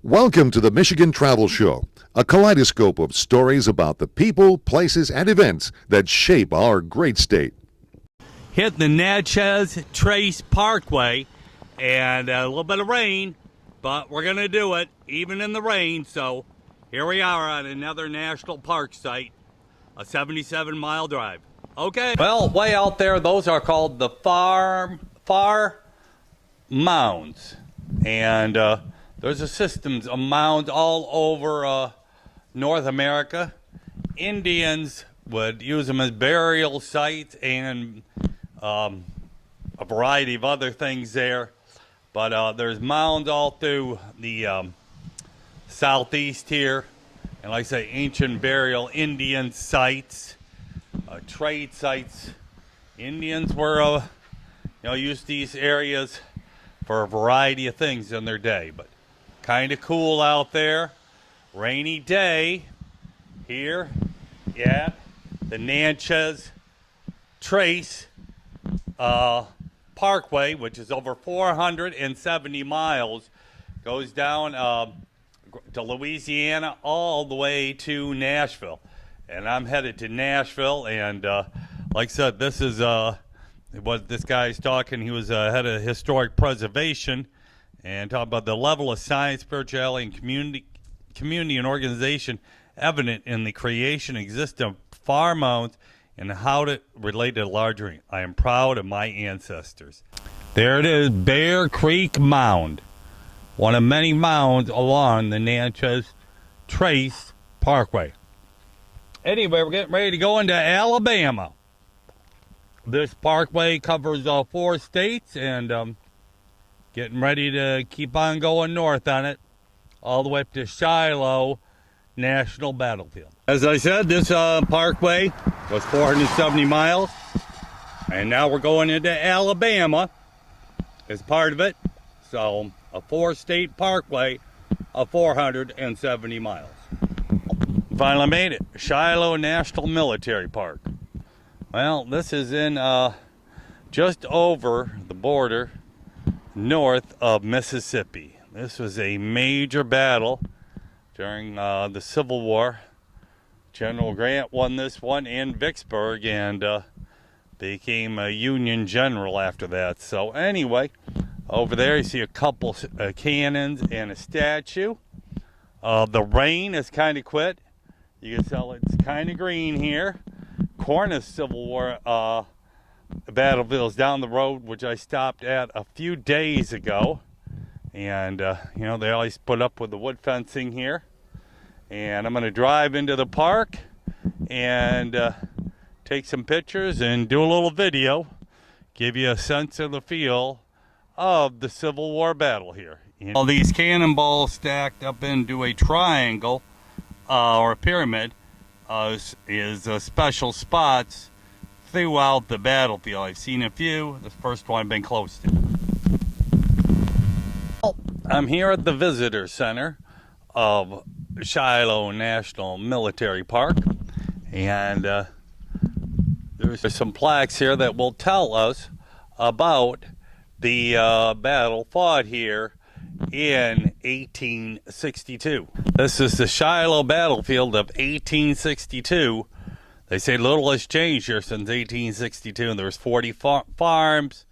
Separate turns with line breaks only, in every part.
Welcome to the Michigan Travel Show, a kaleidoscope of stories about the people, places, and events that shape our great state.
Hit the Natchez Trace Parkway, and a little bit of rain, but we're going to do it, even in the rain. So here we are on another national park site, a 77-mile drive. Okay. Well, way out there, those are called the far mounds. And there's a systems of mounds all over North America. Indians would use them as burial sites and a variety of other things there. But there's mounds all through the southeast here. And like I say, ancient burial Indian sites, trade sites. Indians were, used these areas for a variety of things in their day. But kind of cool out there. Rainy day here at the Natchez Trace Parkway, which is over 470 miles, goes down to Louisiana all the way to Nashville. And I'm headed to Nashville, and like I said, this is what this guy's talking. He was head of historic preservation and talking about the level of science, spirituality, and community and organization evident in the creation and existence of farm mounds and how to relate to larger. I am proud of my ancestors. There it is, Bear Creek Mound, one of many mounds along the Natchez Trace Parkway. Anyway, we're getting ready to go into Alabama. This parkway covers 4 states, and getting ready to keep on going north on it, all the way up to Shiloh National Battlefield. As I said, this parkway was 470 miles, and now we're going into Alabama as part of it. So a 4-state parkway of 470 miles. Finally made it. Shiloh National Military Park. Well, this is in just over the border north of Mississippi. This was a major battle during the Civil War. General Grant won this one in Vicksburg and became a Union general after that. So anyway, over there you see a couple cannons and a statue. The rain has kind of quit. You can tell it's kind of green here. Cornice Civil War battlefield is down the road, which I stopped at a few days ago. And, they always put up with the wood fencing here. And I'm going to drive into the park and take some pictures and do a little video, give you a sense of the feel of the Civil War battle here. All these cannonballs stacked up into a triangle or a pyramid is special spots throughout the battlefield. I've seen a few. This first one I've been close to. I'm here at the Visitor Center of Shiloh National Military Park, and there's some plaques here that will tell us about the battle fought here in 1862. This is the Shiloh battlefield of 1862. They say little has changed here since 1862, and there's 40 farms,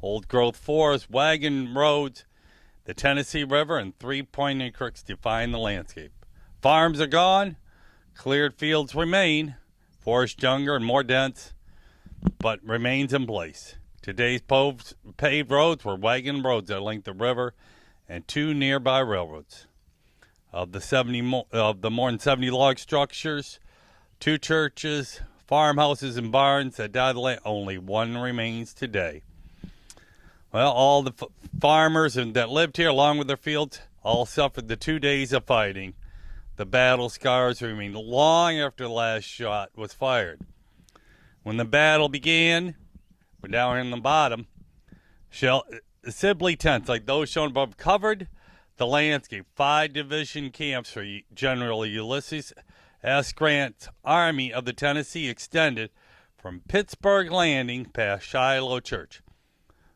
old growth forests, wagon roads, the Tennessee River, and 3 pointed creeks define the landscape. Farms are gone, cleared fields remain, forest younger and more dense, but remains in place. Today's paved roads were wagon roads that link the river and 2 nearby railroads. Of the more than 70 log structures, 2 churches, farmhouses, and barns that died of the land, only 1 remains today. Well, all the farmers that lived here, along with their fields, all suffered the 2 days of fighting. The battle scars remained long after the last shot was fired. When the battle began, we're down in the bottom, Sibley tents, like those shown above, covered the landscape. 5 division camps for General Ulysses S. Grant's Army of the Tennessee extended from Pittsburgh Landing past Shiloh Church,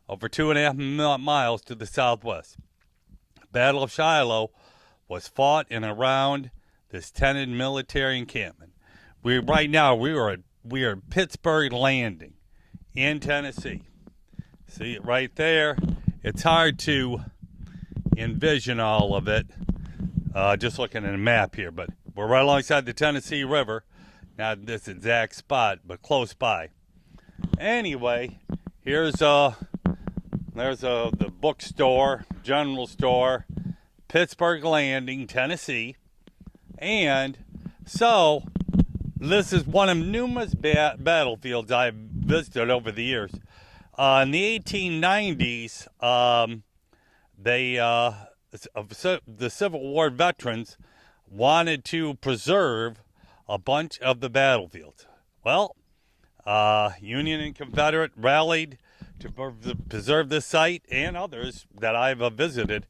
over 2.5 miles to the southwest. Battle of Shiloh was fought in around this tented military encampment. We are at Pittsburgh Landing in Tennessee. See it right there. It's hard to envision all of it just looking at a map here, but we're right alongside the Tennessee River. Not this exact spot, but close by. Anyway, there's the bookstore, general store, Pittsburgh Landing, Tennessee. And so this is one of numerous battlefields I've visited over the years. In the 1890s, the Civil War veterans wanted to preserve a bunch of the battlefields. Well, Union and Confederate rallied to preserve this site and others that I've visited.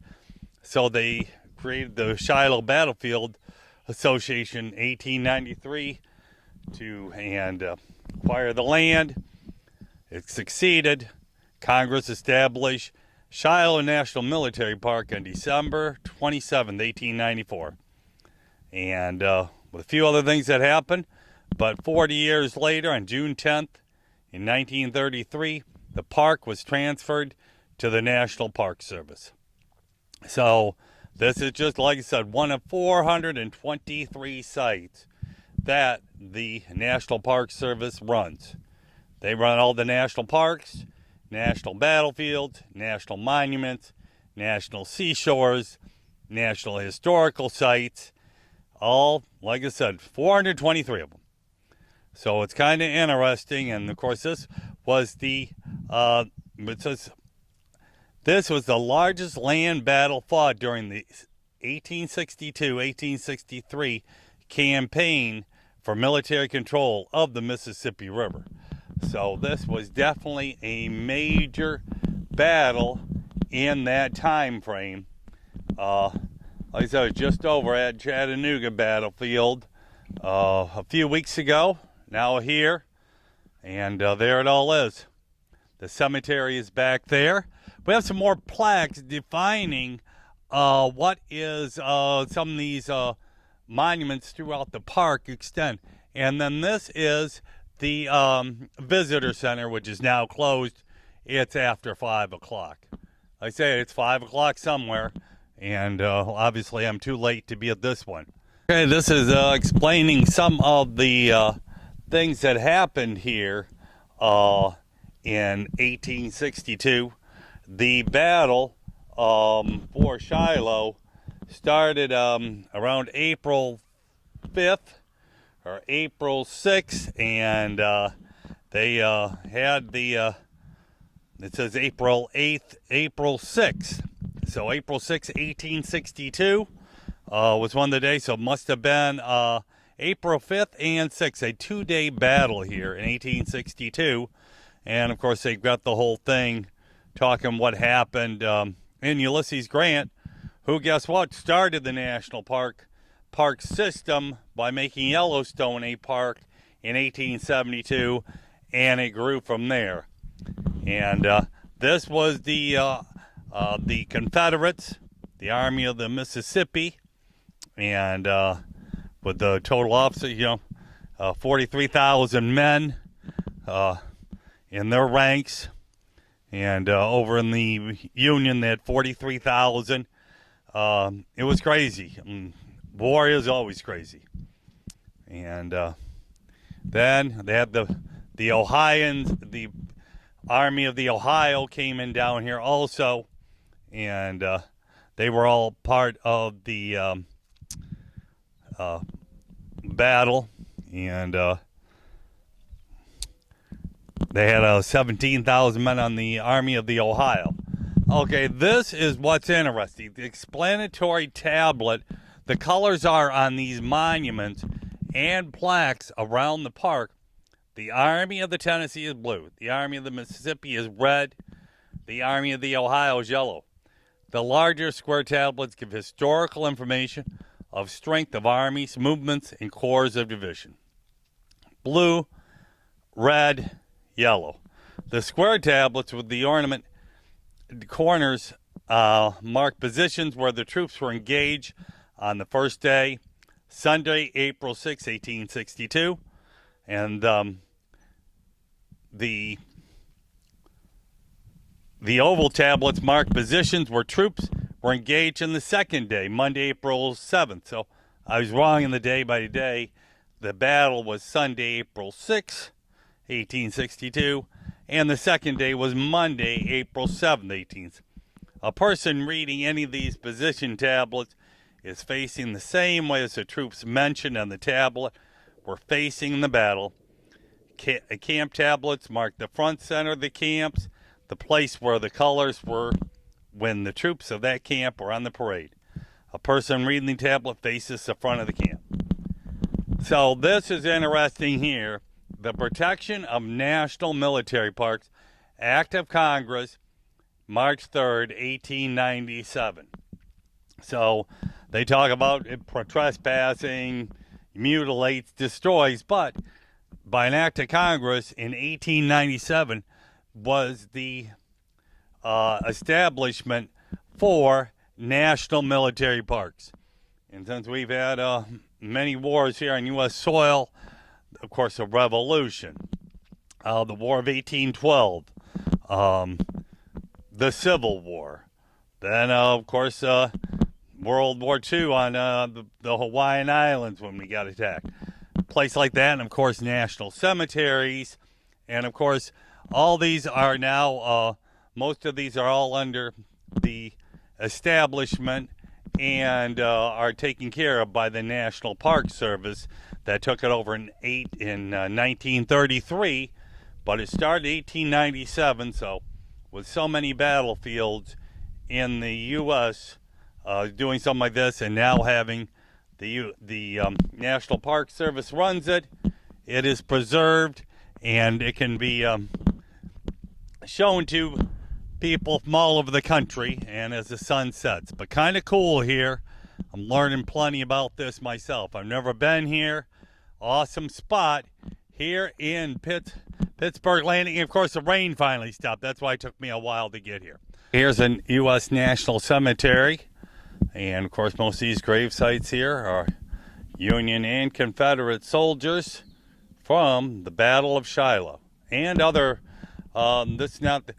So they created the Shiloh Battlefield Association in 1893 to acquire the land. It succeeded. Congress established Shiloh National Military Park on December 27, 1894. And with a few other things that happened, but 40 years later, on June 10th, in 1933, the park was transferred to the National Park Service. So this is just, like I said, one of 423 sites that the National Park Service runs. They run all the national parks, national battlefields, national monuments, national seashores, national historical sites, all, like I said, 423 of them. So it's kind of interesting, and of course this was the largest land battle fought during the 1862-1863 campaign for military control of the Mississippi River. So this was definitely a major battle in that time frame. Like I said, I was just over at Chattanooga Battlefield a few weeks ago. Now here, and there it all is. The cemetery is back there. We have some more plaques defining what is some of these monuments throughout the park extent. And then this is the visitor center, which is now closed. It's after 5 o'clock. I say it's 5 o'clock somewhere, and obviously I'm too late to be at this one. Okay, this is explaining some of the things that happened here in 1862. The battle for Shiloh started around April 5th or April 6th, and they had the it says April 8th, April 6th. So April 6th, 1862 was one of the days, so it must have been April 5th and 6th, a 2-day battle here in 1862. And, of course, they've got the whole thing talking what happened in Ulysses Grant, who, guess what, started the national park system by making Yellowstone a park in 1872, and it grew from there. And this was the Confederates, the Army of the Mississippi, and with the total officers, 43,000 men in their ranks, and over in the Union they had 43,000. It was crazy. War is always crazy. And then they had the Ohioans, the Army of the Ohio came in down here also, and they were all part of the battle, and they had 17,000 men on the Army of the Ohio. Okay, this is what's interesting. The explanatory tablet, the colors are on these monuments and plaques around the park. The Army of the Tennessee is blue. The Army of the Mississippi is red. The Army of the Ohio is yellow. The larger square tablets give historical information of strength of armies, movements, and corps of division. Blue, red, yellow. The square tablets with the ornament corners mark positions where the troops were engaged on the first day, Sunday, April 6, 1862. And the oval tablets mark positions where troops were engaged in the second day, Monday, April 7th. So I was wrong in the day by day. The battle was Sunday, April 6, 1862, and the second day was Monday, April 7th, 1862. A person reading any of these position tablets is facing the same way as the troops mentioned on the tablet were facing the battle. Camp tablets mark the front center of the camps, the place where the colors were when the troops of that camp were on the parade. A person reading the tablet faces the front of the camp. So this is interesting here. The Protection of National Military Parks, Act of Congress, March 3rd, 1897. So they talk about it trespassing, mutilates, destroys, but by an act of Congress in 1897 was the establishment for national military parks. And since we've had many wars here on U.S. soil, of course, a revolution, the War of 1812, the Civil War, then, of course, World War II on the Hawaiian Islands when we got attacked. A place like that, and, of course, national cemeteries. And, of course, all these are now, most of these are all under the establishment and are taken care of by the National Park Service that took it over in 1933. But it started in 1897, so with so many battlefields in the U.S., doing something like this, and now having the National Park Service runs it, it is preserved, and it can be shown to people from all over the country, and as the sun sets. But kind of cool here. I'm learning plenty about this myself. I've never been here. Awesome spot here in Pittsburgh Landing. And of course, the rain finally stopped. That's why it took me a while to get here. Here's a U.S. National Cemetery. And, of course, most of these grave sites here are Union and Confederate soldiers from the Battle of Shiloh. And other, this is not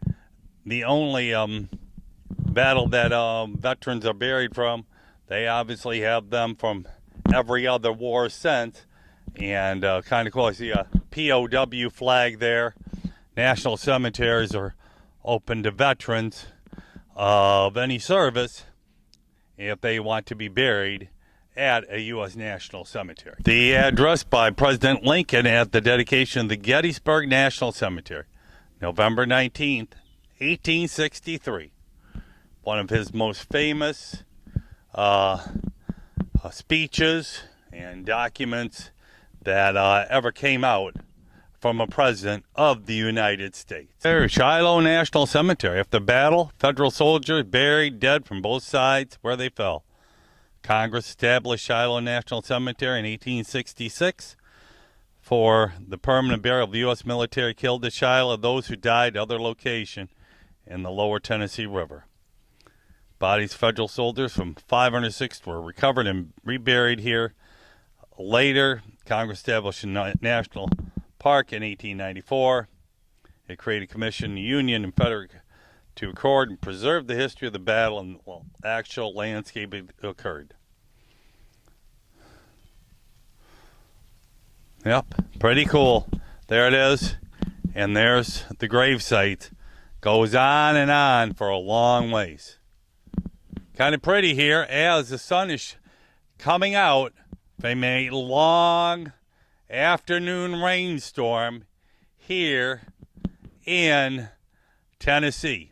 the only battle that veterans are buried from. They obviously have them from every other war since. And kind of cool, I see a POW flag there. National cemeteries are open to veterans of any service if they want to be buried at a U.S. National Cemetery. The address by President Lincoln at the dedication of the Gettysburg National Cemetery, November 19th, 1863. One of his most famous speeches and documents that ever came out from a president of the United States. There's Shiloh National Cemetery. After the battle, federal soldiers buried dead from both sides where they fell. Congress established Shiloh National Cemetery in 1866 for the permanent burial of the U.S. military killed at Shiloh, those who died at other location in the lower Tennessee River. Bodies of federal soldiers from 506th were recovered and reburied here. Later, Congress established a national park in 1894. It created a commission, Union and Confederate, to record and preserve the history of the battle and actual landscape that occurred. Yep, pretty cool. There it is. And there's the grave site. Goes on and on for a long ways. Kind of pretty here as the sun is coming out from a long afternoon rainstorm here in Tennessee.